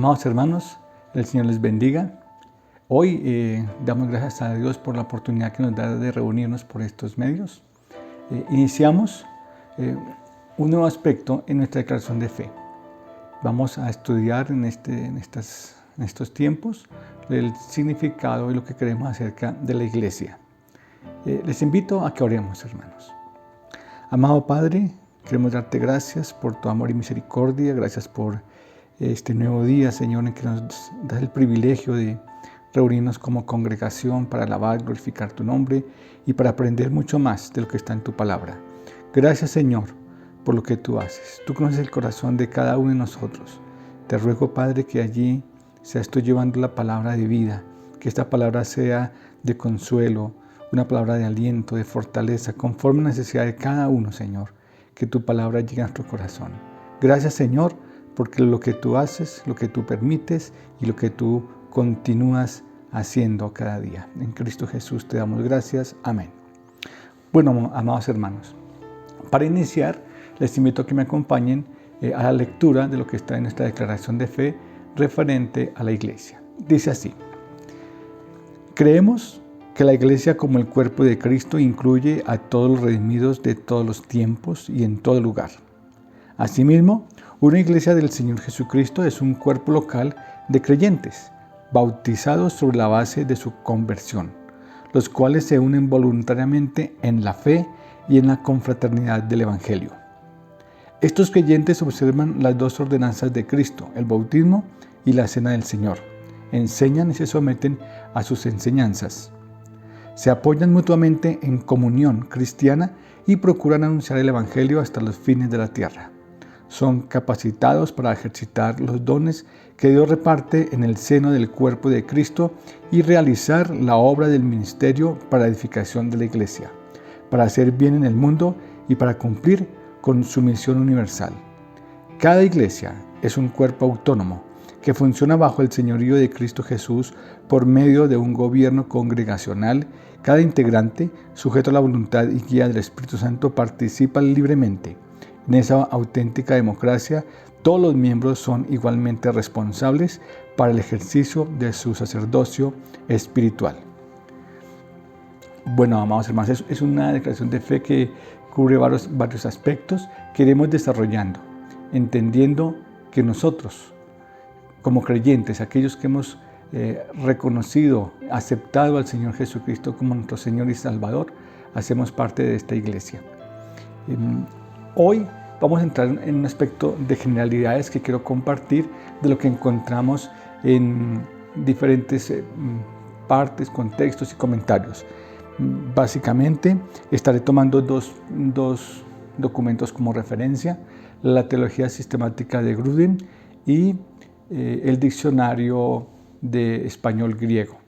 Amados hermanos, el Señor les bendiga. Hoy damos gracias a Dios por la oportunidad que nos da de reunirnos por estos medios. Iniciamos un nuevo aspecto en nuestra declaración de fe. Vamos a estudiar en estos tiempos el significado y lo que creemos acerca de la iglesia. Les invito a que oremos, hermanos. Amado Padre, queremos darte gracias por tu amor y misericordia. Gracias por este nuevo día, Señor, en que nos das el privilegio de reunirnos como congregación para alabar, glorificar tu nombre y para aprender mucho más de lo que está en tu palabra. Gracias, Señor, por lo que tú haces. Tú conoces el corazón de cada uno de nosotros. Te ruego, Padre, que allí seas tú llevando la palabra de vida, que esta palabra sea de consuelo, una palabra de aliento, de fortaleza, conforme a la necesidad de cada uno, Señor. Que tu palabra llegue a nuestro corazón. Gracias, Señor, porque lo que tú haces, lo que tú permites y lo que tú continúas haciendo cada día. En Cristo Jesús te damos gracias. Amén. Bueno, amados hermanos, para iniciar, les invito a que me acompañen a la lectura de lo que está en nuestra declaración de fe referente a la iglesia. Dice así: creemos que la iglesia como el cuerpo de Cristo incluye a todos los redimidos de todos los tiempos y en todo lugar. Asimismo, una iglesia del Señor Jesucristo es un cuerpo local de creyentes, bautizados sobre la base de su conversión, los cuales se unen voluntariamente en la fe y en la confraternidad del Evangelio. Estos creyentes observan las dos ordenanzas de Cristo, el bautismo y la cena del Señor, enseñan y se someten a sus enseñanzas. Se apoyan mutuamente en comunión cristiana y procuran anunciar el Evangelio hasta los fines de la tierra. Son capacitados para ejercitar los dones que Dios reparte en el seno del cuerpo de Cristo y realizar la obra del ministerio para la edificación de la iglesia, para hacer bien en el mundo y para cumplir con su misión universal. Cada iglesia es un cuerpo autónomo que funciona bajo el señorío de Cristo Jesús por medio de un gobierno congregacional. Cada integrante, sujeto a la voluntad y guía del Espíritu Santo, participa libremente. En esa auténtica democracia, todos los miembros son igualmente responsables para el ejercicio de su sacerdocio espiritual. Bueno, amados hermanos, es una declaración de fe que cubre varios aspectos que iremos desarrollando, entendiendo que nosotros, como creyentes, aquellos que hemos reconocido, aceptado al Señor Jesucristo como nuestro Señor y Salvador, hacemos parte de esta iglesia. Hoy vamos a entrar en un aspecto de generalidades que quiero compartir de lo que encontramos en diferentes partes, contextos y comentarios. Básicamente estaré tomando dos documentos como referencia: la Teología Sistemática de Grudem y el Diccionario de Español Griego.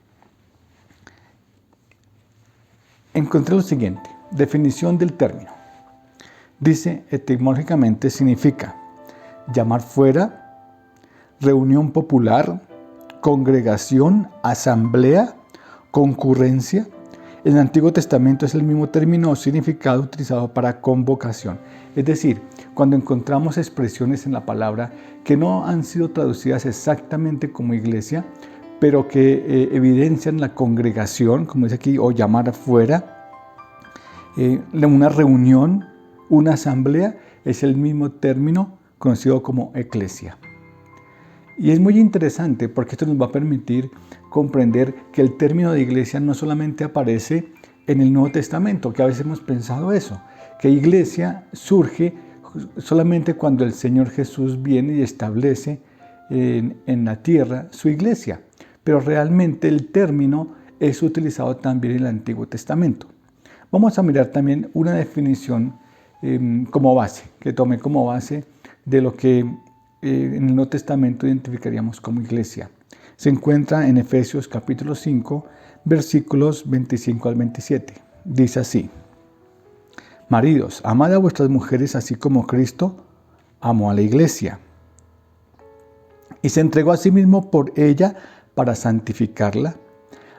Encontré lo siguiente: definición del término. Dice, etimológicamente significa llamar fuera, reunión popular, congregación, asamblea, concurrencia. En el Antiguo Testamento es el mismo término o significado utilizado para convocación. Es decir, cuando encontramos expresiones en la palabra que no han sido traducidas exactamente como iglesia, pero que evidencian la congregación, como dice aquí, o llamar afuera, una reunión, una asamblea, es el mismo término conocido como eclesia. Y es muy interesante porque esto nos va a permitir comprender que el término de iglesia no solamente aparece en el Nuevo Testamento, que a veces hemos pensado eso, que iglesia surge solamente cuando el Señor Jesús viene y establece en la tierra su iglesia. Pero realmente el término es utilizado también en el Antiguo Testamento. Vamos a mirar también una definición como base, que tomé como base de lo que en el Nuevo Testamento identificaríamos como iglesia. Se encuentra en Efesios capítulo 5, versículos 25 al 27. Dice así: maridos, amad a vuestras mujeres así como Cristo amó a la iglesia y se entregó a sí mismo por ella para santificarla,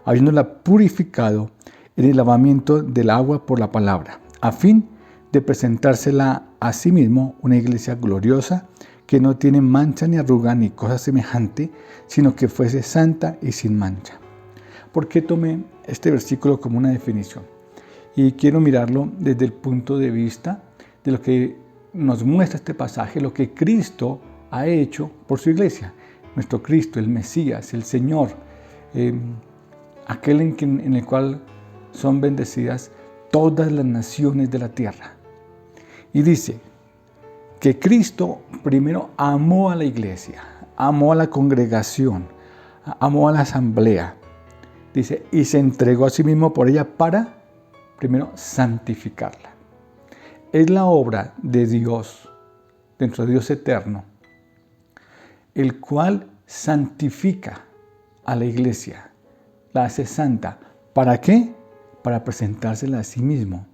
habiéndola purificado en el lavamiento del agua por la palabra, a fin de presentársela a sí mismo una iglesia gloriosa, que no tiene mancha ni arruga ni cosa semejante, sino que fuese santa y sin mancha. ¿Por qué tomé este versículo como una definición? Y quiero mirarlo desde el punto de vista de lo que nos muestra este pasaje, lo que Cristo ha hecho por su iglesia. Nuestro Cristo, el Mesías, el Señor, aquel en el cual son bendecidas todas las naciones de la tierra. Y dice que Cristo primero amó a la iglesia, amó a la congregación, amó a la asamblea. Dice, y se entregó a sí mismo por ella para, primero, santificarla. Es la obra de Dios, dentro de Dios eterno, el cual santifica a la iglesia, la hace santa. ¿Para qué? Para presentársela a sí mismo.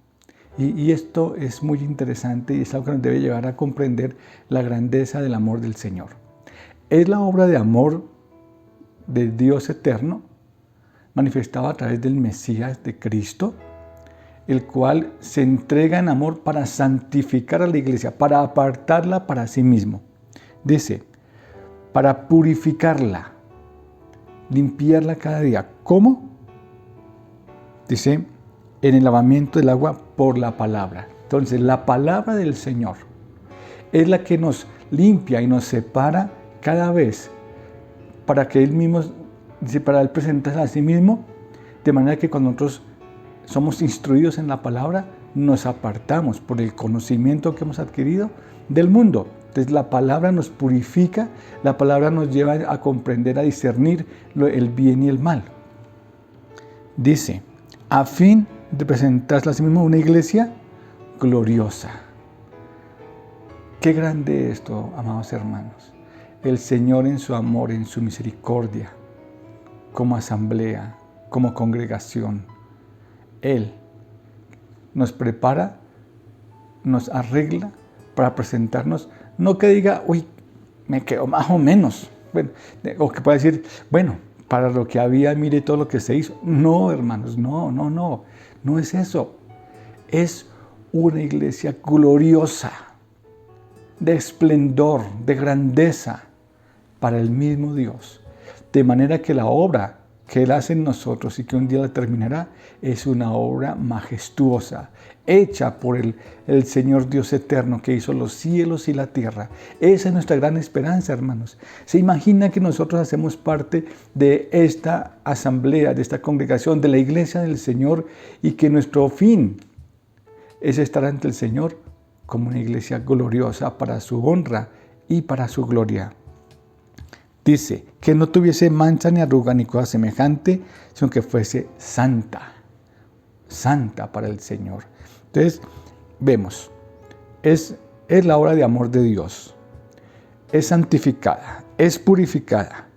Y esto es muy interesante y es algo que nos debe llevar a comprender la grandeza del amor del Señor. Es la obra de amor de Dios eterno, manifestado a través del Mesías de Cristo, el cual se entrega en amor para santificar a la iglesia, para apartarla para sí mismo. Dice, para purificarla, limpiarla cada día. ¿Cómo? Dice, en el lavamiento del agua por la palabra. Entonces, la palabra del Señor es la que nos limpia y nos separa cada vez para que Él mismo, dice, para Él presentarse a sí mismo, de manera que cuando nosotros somos instruidos en la palabra, nos apartamos por el conocimiento que hemos adquirido del mundo. Entonces la palabra nos purifica, la palabra nos lleva a comprender, a discernir el bien y el mal. Dice, a fin de presentarse a sí mismo una iglesia gloriosa. Qué grande esto, amados hermanos. El Señor en su amor, en su misericordia, como asamblea, como congregación, Él nos prepara, nos arregla para presentarnos, no que diga, uy, me quedo más o menos, bueno, o que pueda decir, bueno, para lo que había, mire todo lo que se hizo. No, hermanos, no es eso. Es una iglesia gloriosa, de esplendor, de grandeza, para el mismo Dios. De manera que la obra que Él hace en nosotros y que un día la terminará, es una obra majestuosa, hecha por el Señor Dios eterno que hizo los cielos y la tierra. Esa es nuestra gran esperanza, hermanos. ¿Se imagina que nosotros hacemos parte de esta asamblea, de esta congregación, de la iglesia del Señor, y que nuestro fin es estar ante el Señor como una iglesia gloriosa para su honra y para su gloria? Dice, que no tuviese mancha ni arruga ni cosa semejante, sino que fuese santa, santa para el Señor. Entonces, vemos, es la obra de amor de Dios, es santificada, es purificada,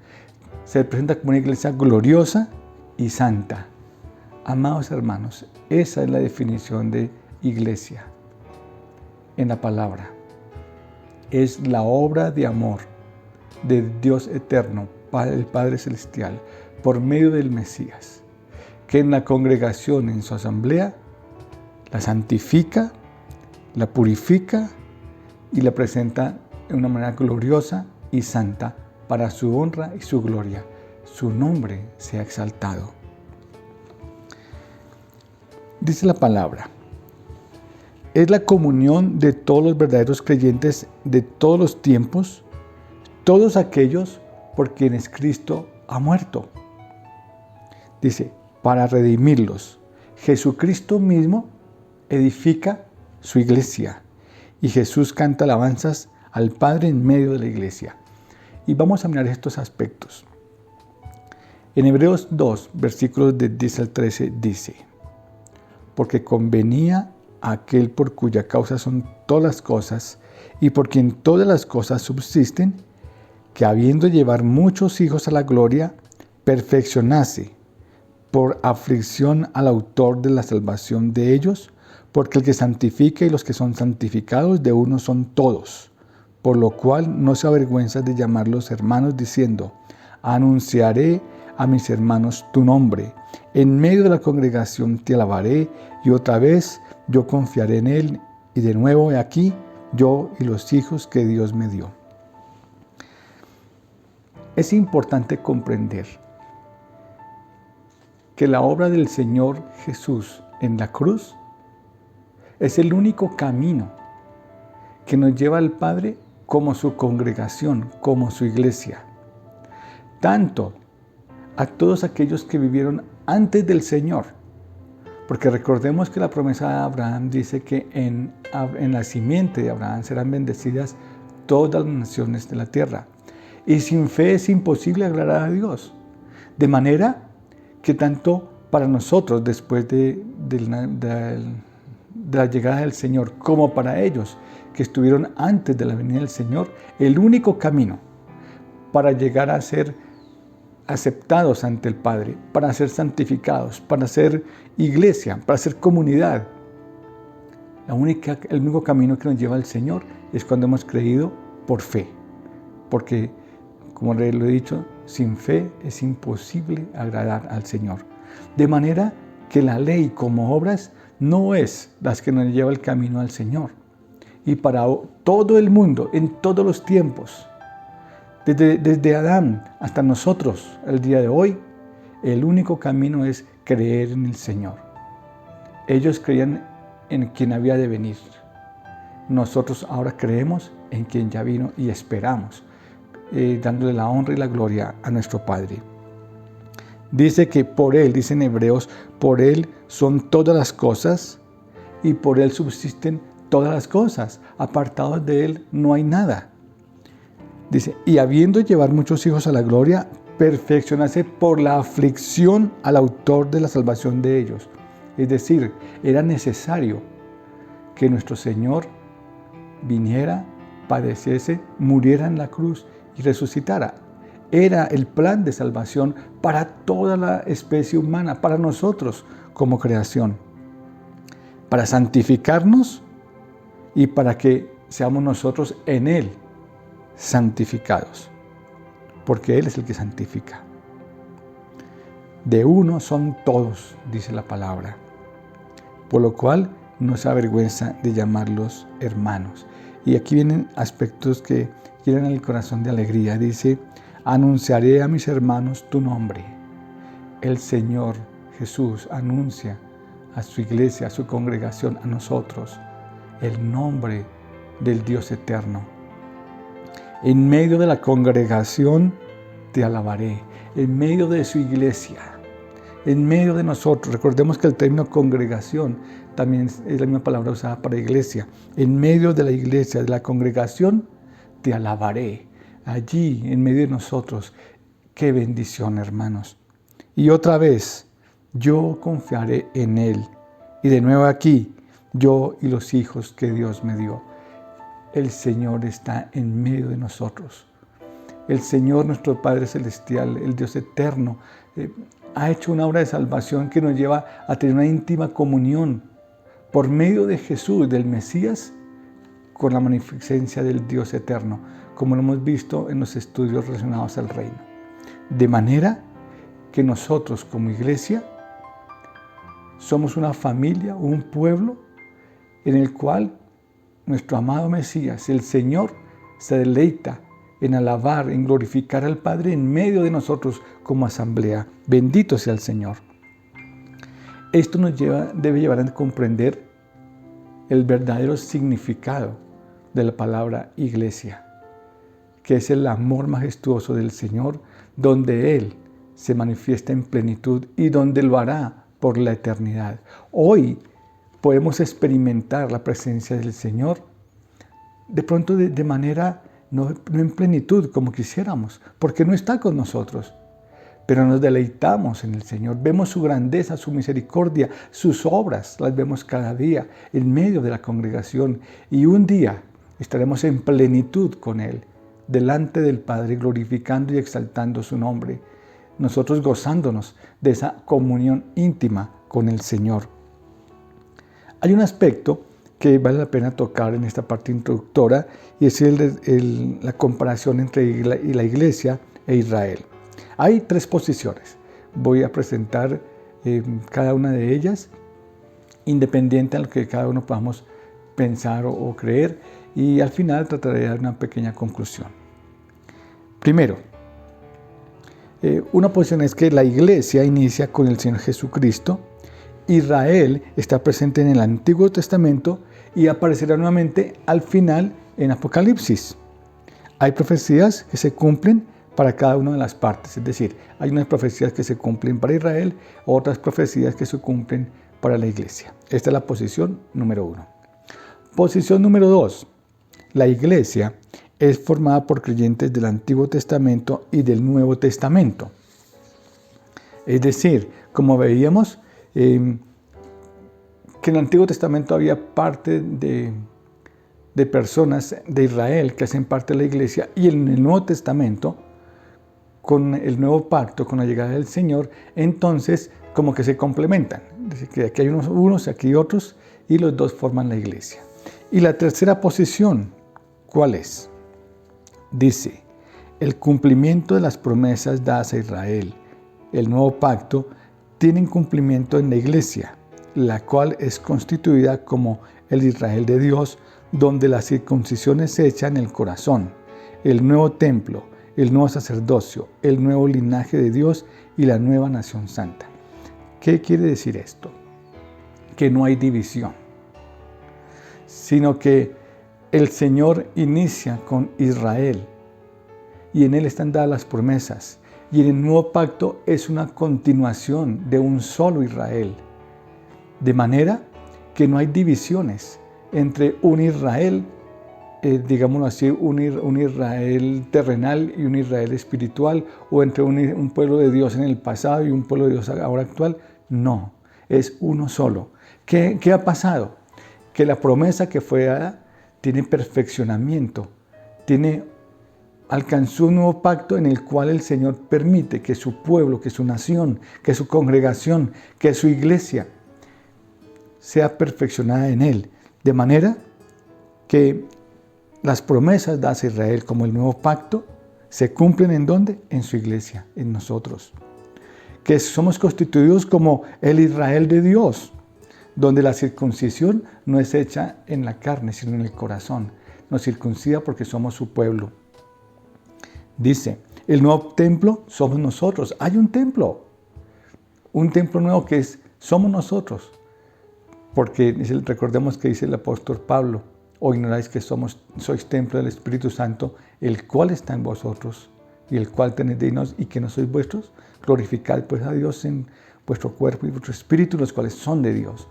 se presenta como una iglesia gloriosa y santa. Amados hermanos, esa es la definición de iglesia en la palabra. Es la obra de amor de Dios eterno, el Padre Celestial, por medio del Mesías, que en la congregación, en su asamblea, la santifica, la purifica y la presenta de una manera gloriosa y santa para su honra y su gloria. Su nombre sea exaltado. Dice la palabra, es la comunión de todos los verdaderos creyentes de todos los tiempos, todos aquellos por quienes Cristo ha muerto. Dice, para redimirlos. Jesucristo mismo edifica su iglesia y Jesús canta alabanzas al Padre en medio de la iglesia. Y vamos a mirar estos aspectos. En Hebreos 2, versículos de 10 al 13 dice, porque convenía a aquel por cuya causa son todas las cosas y por quien todas las cosas subsisten, que habiendo llevar muchos hijos a la gloria, perfeccionase por aflicción al autor de la salvación de ellos, porque el que santifica y los que son santificados de uno son todos, por lo cual no se avergüenza de llamarlos hermanos, diciendo, anunciaré a mis hermanos tu nombre, en medio de la congregación te alabaré, y otra vez yo confiaré en él, y de nuevo he aquí yo y los hijos que Dios me dio. Es importante comprender que la obra del Señor Jesús en la cruz es el único camino que nos lleva al Padre como su congregación, como su iglesia. Tanto a todos aquellos que vivieron antes del Señor, porque recordemos que la promesa de Abraham dice que en la simiente de Abraham serán bendecidas todas las naciones de la tierra. Y sin fe es imposible agradar a Dios. De manera que tanto para nosotros después de la llegada del Señor, como para ellos que estuvieron antes de la venida del Señor, el único camino para llegar a ser aceptados ante el Padre, para ser santificados, para ser iglesia, para ser comunidad, el único camino que nos lleva al Señor es cuando hemos creído por fe. Porque, como lo he dicho, sin fe es imposible agradar al Señor. De manera que la ley como obras no es las que nos lleva el camino al Señor. Y para todo el mundo, en todos los tiempos, desde Adán hasta nosotros, el día de hoy, el único camino es creer en el Señor. Ellos creían en quien había de venir. Nosotros ahora creemos en quien ya vino y esperamos, dándole la honra y la gloria a nuestro Padre. Dice que por Él, dice en Hebreos, por Él son todas las cosas y por Él subsisten todas las cosas. Apartados de Él no hay nada. Dice, y habiendo llevar muchos hijos a la gloria, perfeccionarse por la aflicción al autor de la salvación de ellos. Es decir, era necesario que nuestro Señor viniera, padeciese, muriera en la cruz y resucitara. Era el plan de salvación para toda la especie humana, para nosotros como creación, para santificarnos y para que seamos nosotros en Él santificados, porque Él es el que santifica. De uno son todos, dice la palabra, por lo cual no se avergüenza de llamarlos hermanos. Y aquí vienen aspectos que llenan el corazón de alegría. Dice, anunciaré a mis hermanos tu nombre. El Señor Jesús anuncia a su iglesia, a su congregación, a nosotros, el nombre del Dios eterno. En medio de la congregación te alabaré, en medio de su iglesia, en medio de nosotros. Recordemos que el término congregación también es la misma palabra usada para iglesia. En medio de la iglesia, de la congregación, te alabaré. Allí, en medio de nosotros. Qué bendición, hermanos. Y otra vez, yo confiaré en Él. Y de nuevo aquí, yo y los hijos que Dios me dio. El Señor está en medio de nosotros. El Señor, nuestro Padre Celestial, el Dios eterno, ha hecho una obra de salvación que nos lleva a tener una íntima comunión por medio de Jesús, del Mesías, con la magnificencia del Dios eterno, como lo hemos visto en los estudios relacionados al reino. De manera que nosotros como iglesia somos una familia, un pueblo en el cual nuestro amado Mesías, el Señor, se deleita en alabar, en glorificar al Padre en medio de nosotros como asamblea. Bendito sea el Señor. Esto nos debe llevar a comprender el verdadero significado de la palabra iglesia, que es el amor majestuoso del Señor, donde Él se manifiesta en plenitud y donde lo hará por la eternidad. Hoy podemos experimentar la presencia del Señor de pronto de manera no en plenitud como quisiéramos, porque no está con nosotros. Pero nos deleitamos en el Señor, vemos su grandeza, su misericordia, sus obras, las vemos cada día en medio de la congregación. Y un día estaremos en plenitud con Él, delante del Padre, glorificando y exaltando su nombre. Nosotros gozándonos de esa comunión íntima con el Señor. Hay un aspecto que vale la pena tocar en esta parte introductoria y es la comparación entre la iglesia e Israel. Hay tres posiciones. Voy a presentar cada una de ellas, independiente de lo que cada uno podamos pensar o creer, y al final trataré de dar una pequeña conclusión. Primero, Una posición es que la iglesia inicia con el Señor Jesucristo. Israel está presente en el Antiguo Testamento y aparecerá nuevamente al final en Apocalipsis. Hay profecías que se cumplen para cada una de las partes, es decir, hay unas profecías que se cumplen para Israel, otras profecías que se cumplen para la iglesia. Esta es la posición número 1. Posición número 2. La iglesia es formada por creyentes del Antiguo Testamento y del Nuevo Testamento. Es decir, como veíamos, que en el Antiguo Testamento había parte de personas de Israel que hacen parte de la iglesia, y en el Nuevo Testamento, con el nuevo pacto, con la llegada del Señor, entonces como que se complementan. Es decir, que aquí hay unos, aquí otros, y los dos forman la iglesia. Y la tercera posición, ¿cuál es? Dice, el cumplimiento de las promesas dadas a Israel, el nuevo pacto, tienen cumplimiento en la iglesia, la cual es constituida como el Israel de Dios, donde la circuncisión es hecha en el corazón, el nuevo templo, el nuevo sacerdocio, el nuevo linaje de Dios y la nueva nación santa. ¿Qué quiere decir esto? Que no hay división, sino que el Señor inicia con Israel y en él están dadas las promesas. Y en el nuevo pacto es una continuación de un solo Israel. De manera que no hay divisiones entre un Israel, digámoslo así, un Israel terrenal y un Israel espiritual, o entre un pueblo de Dios en el pasado y un pueblo de Dios ahora actual. No, es uno solo. ¿Qué ha pasado? Que la promesa que fue dada tiene perfeccionamiento, alcanzó un nuevo pacto en el cual el Señor permite que su pueblo, que su nación, que su congregación, que su iglesia sea perfeccionada en Él. De manera que las promesas dadas a Israel como el nuevo pacto se cumplen ¿en dónde? En su iglesia, en nosotros. Que somos constituidos como el Israel de Dios, donde la circuncisión no es hecha en la carne, sino en el corazón. Nos circuncida porque somos su pueblo. Dice, el nuevo templo somos nosotros. Hay un templo nuevo que somos nosotros. Porque recordemos que dice el apóstol Pablo, o ignoráis que sois templo del Espíritu Santo, el cual está en vosotros, y el cual tenéis de Dios, y que no sois vuestros. Glorificad pues a Dios en vuestro cuerpo y vuestro espíritu, los cuales son de Dios.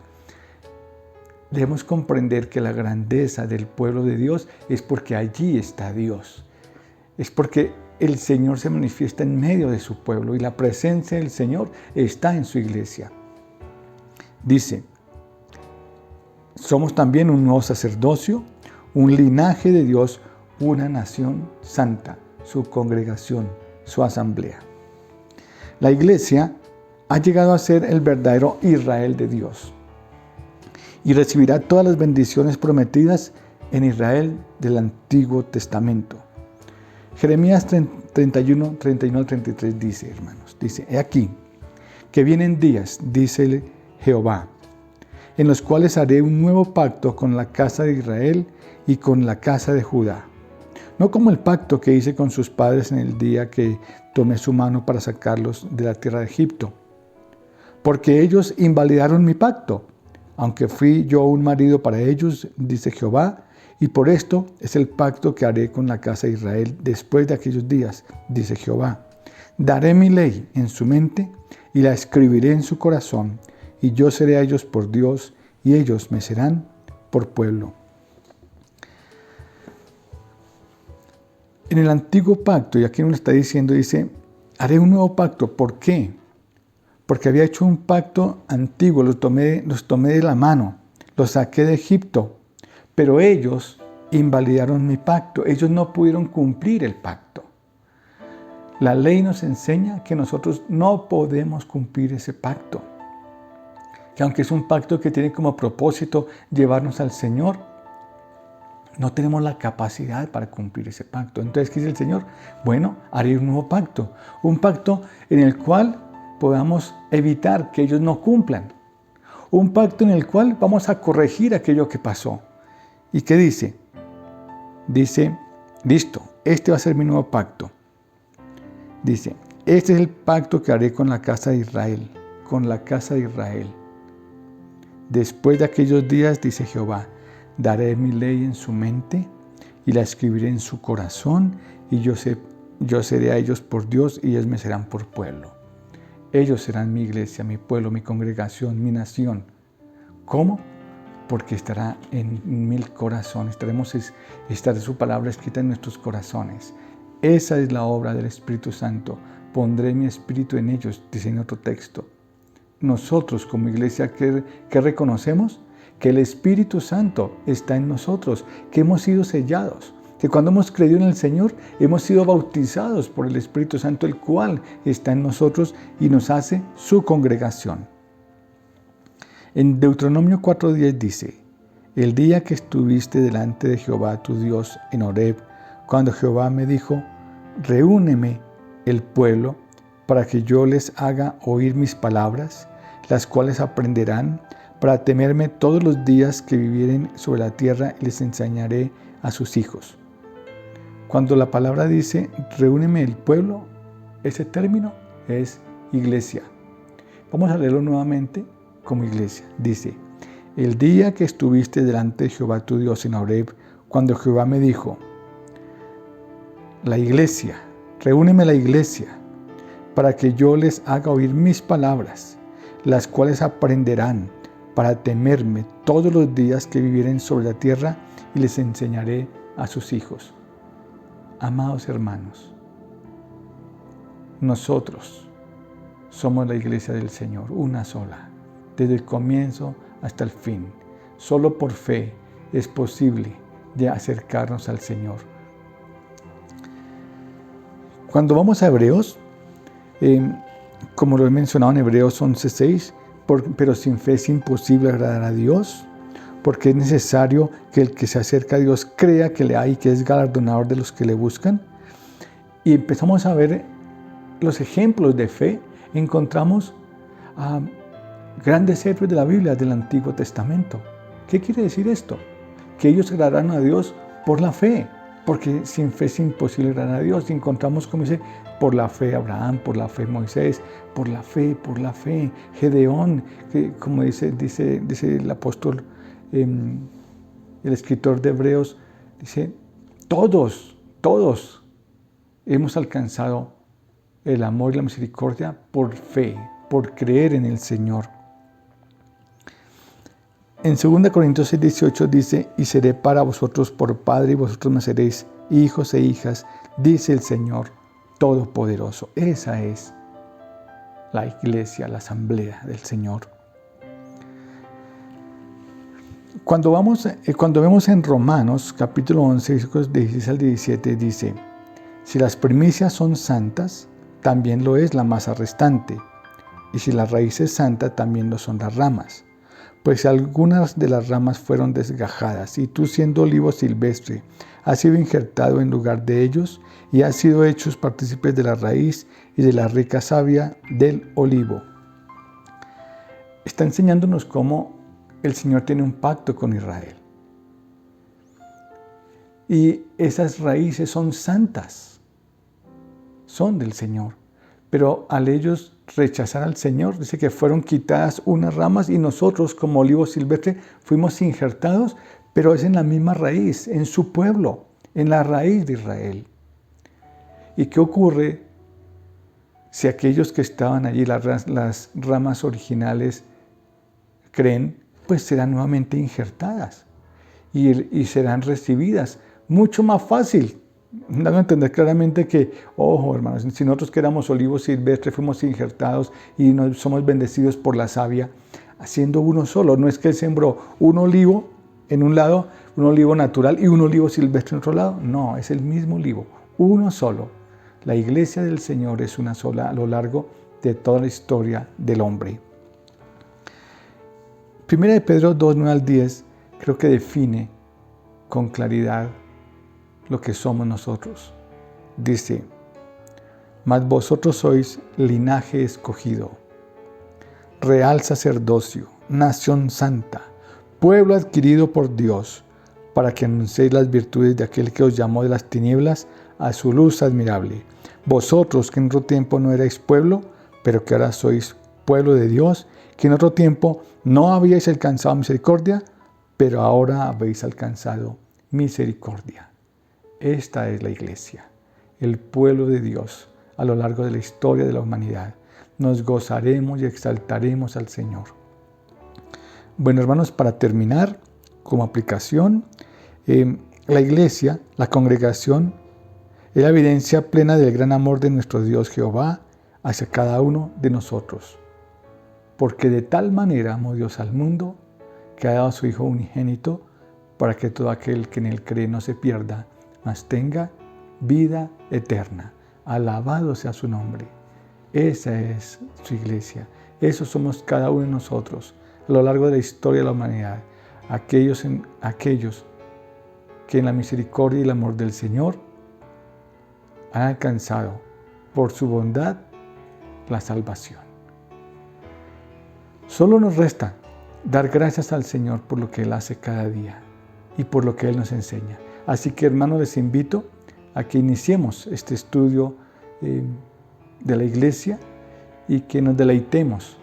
Debemos comprender que la grandeza del pueblo de Dios es porque allí está Dios. Es porque el Señor se manifiesta en medio de su pueblo y la presencia del Señor está en su iglesia. Dice, somos también un nuevo sacerdocio, un linaje de Dios, una nación santa, su congregación, su asamblea. La iglesia ha llegado a ser el verdadero Israel de Dios y recibirá todas las bendiciones prometidas en Israel del Antiguo Testamento. Jeremías 31, 31 al 33 dice, hermanos, dice, he aquí, que vienen días, dice Jehová, en los cuales haré un nuevo pacto con la casa de Israel y con la casa de Judá. No como el pacto que hice con sus padres en el día que tomé su mano para sacarlos de la tierra de Egipto. Porque ellos invalidaron mi pacto, aunque fui yo un marido para ellos, dice Jehová, y por esto es el pacto que haré con la casa de Israel después de aquellos días, dice Jehová. Daré mi ley en su mente y la escribiré en su corazón, y yo seré a ellos por Dios, y ellos me serán por pueblo. En el antiguo pacto, y aquí nos está diciendo, dice, haré un nuevo pacto. ¿Por qué? Porque había hecho un pacto antiguo, los tomé de la mano, los saqué de Egipto, pero ellos invalidaron mi pacto, ellos no pudieron cumplir el pacto. La ley nos enseña que nosotros no podemos cumplir ese pacto, que aunque es un pacto que tiene como propósito llevarnos al Señor, no tenemos la capacidad para cumplir ese pacto. Entonces, ¿qué dice el Señor? Bueno, haré un nuevo pacto, un pacto en el cual podamos evitar que ellos no cumplan, un pacto en el cual vamos a corregir aquello que pasó. ¿Y qué dice? Dice, listo, este va a ser mi nuevo pacto. Dice, Este es el pacto que haré con la casa de Israel, con la casa de Israel. Después de aquellos días, dice Jehová, daré mi ley en su mente y la escribiré en su corazón, y yo seré a ellos por Dios y ellos me serán por pueblo. Ellos serán mi iglesia, mi pueblo, mi congregación, mi nación. ¿Cómo? Porque estará en 1000 corazones. Estará su palabra escrita en nuestros corazones. Esa es la obra del Espíritu Santo. Pondré mi espíritu en ellos, dice en otro texto. Nosotros como iglesia, ¿qué reconocemos? Que el Espíritu Santo está en nosotros, que hemos sido sellados, que cuando hemos creído en el Señor, hemos sido bautizados por el Espíritu Santo, el cual está en nosotros y nos hace su congregación. En Deuteronomio 4:10 dice, el día que estuviste delante de Jehová tu Dios en Horeb, cuando Jehová me dijo, reúneme el pueblo para que yo les haga oír mis palabras, las cuales aprenderán para temerme todos los días que vivieren sobre la tierra y les enseñaré a sus hijos. Cuando la palabra dice, reúneme el pueblo, ese término es iglesia. Vamos a leerlo nuevamente como iglesia. Dice, el día que estuviste delante de Jehová tu Dios en Horeb, cuando Jehová me dijo, la iglesia, reúneme la iglesia, para que yo les haga oír mis palabras, las cuales aprenderán para temerme todos los días que vivieren sobre la tierra y les enseñaré a sus hijos. Amados hermanos, nosotros somos la iglesia del Señor, una sola, desde el comienzo hasta el fin. Solo por fe es posible de acercarnos al Señor. Cuando vamos a Hebreos, como lo he mencionado en Hebreos 11:6, pero sin fe es imposible agradar a Dios, porque es necesario que el que se acerca a Dios crea que le hay y que es galardonador de los que le buscan. Y empezamos a ver los ejemplos de fe. Encontramos a grandes héroes de la Biblia, del Antiguo Testamento. ¿Qué quiere decir esto? Que ellos agradaron a Dios por la fe, porque sin fe es imposible agradar a Dios. Y encontramos, como dice, por la fe Abraham, por la fe Moisés, por la fe Gedeón, que como dice el apóstol, el escritor de Hebreos, dice, todos hemos alcanzado el amor y la misericordia por fe, por creer en el Señor. En 2 Corintios 6:18 dice, y seré para vosotros por padre y vosotros me seréis hijos e hijas, dice el Señor Todopoderoso. Esa es la iglesia, la asamblea del Señor. Cuando vemos en Romanos capítulo 11, versículos 16 al 17, dice, si las primicias son santas, también lo es la masa restante, y si la raíz es santa, también lo son las ramas. Pues si algunas de las ramas fueron desgajadas, y tú siendo olivo silvestre, has sido injertado en lugar de ellos, y has sido hechos partícipes de la raíz y de la rica savia del olivo. Está enseñándonos cómo el Señor tiene un pacto con Israel. Y esas raíces son santas, son del Señor. Pero al ellos rechazar al Señor, dice que fueron quitadas unas ramas y nosotros como olivo silvestre fuimos injertados, pero es en la misma raíz, en su pueblo, en la raíz de Israel. ¿Y qué ocurre si aquellos que estaban allí, las ramas originales, creen? Pues serán nuevamente injertadas y serán recibidas. Mucho más fácil. Dando a entender claramente que, ojo hermanos, si nosotros que éramos olivos silvestres fuimos injertados y nos somos bendecidos por la savia, haciendo uno solo. No es que él sembró un olivo en un lado, un olivo natural y un olivo silvestre en otro lado. No, es el mismo olivo, uno solo. La iglesia del Señor es una sola a lo largo de toda la historia del hombre. Primera de Pedro 2, 9 al 10 creo que define con claridad lo que somos nosotros. Dice, mas vosotros sois linaje escogido, real sacerdocio, nación santa, pueblo adquirido por Dios, para que anunciéis las virtudes de aquel que os llamó de las tinieblas a su luz admirable. Vosotros que en otro tiempo no erais pueblo, pero que ahora sois pueblo de Dios, que en otro tiempo no habíais alcanzado misericordia, pero ahora habéis alcanzado misericordia. Esta es la iglesia, el pueblo de Dios a lo largo de la historia de la humanidad. Nos gozaremos y exaltaremos al Señor. Bueno, hermanos, para terminar, como aplicación, la iglesia, la congregación, es la evidencia plena del gran amor de nuestro Dios Jehová hacia cada uno de nosotros. Porque de tal manera amó Dios al mundo, que ha dado a su Hijo unigénito, para que todo aquel que en él cree no se pierda, mas tenga vida eterna. Alabado sea su nombre. Esa es su iglesia. Eso somos cada uno de nosotros a lo largo de la historia de la humanidad. Aquellos que en la misericordia y el amor del Señor han alcanzado por su bondad la salvación. Solo nos resta dar gracias al Señor por lo que Él hace cada día y por lo que Él nos enseña. Así que, hermanos, les invito a que iniciemos este estudio de la iglesia y que nos deleitemos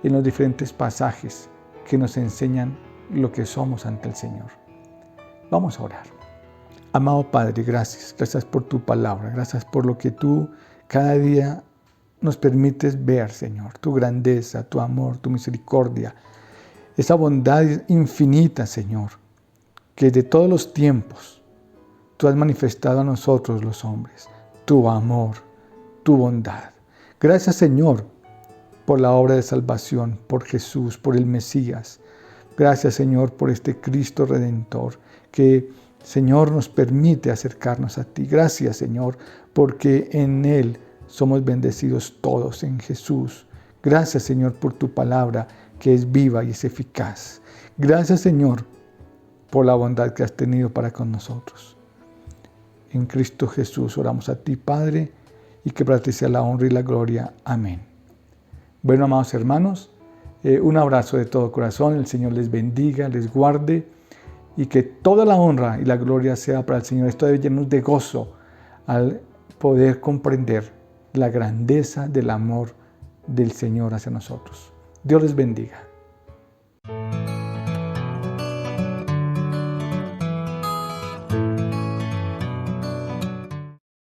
en los diferentes pasajes que nos enseñan lo que somos ante el Señor. Vamos a orar. Amado Padre, gracias. Gracias por tu palabra. Gracias por lo que tú cada día nos permites ver, Señor. Tu grandeza, tu amor, tu misericordia. Esa bondad infinita, Señor, que de todos los tiempos tú has manifestado a nosotros los hombres. Tu amor, tu bondad. Gracias, Señor, por la obra de salvación, por Jesús, por el Mesías. Gracias, Señor, por este Cristo Redentor que, Señor, nos permite acercarnos a ti. Gracias, Señor, porque en Él somos bendecidos todos, en Jesús. Gracias, Señor, por tu palabra que es viva y es eficaz. Gracias, Señor, por la bondad que has tenido para con nosotros. En Cristo Jesús oramos a ti, Padre, y que para ti sea la honra y la gloria. Amén. Bueno, amados hermanos, un abrazo de todo corazón. El Señor les bendiga, les guarde y que toda la honra y la gloria sea para el Señor. Esto debe llenarnos de gozo al poder comprender la grandeza del amor del Señor hacia nosotros. Dios les bendiga.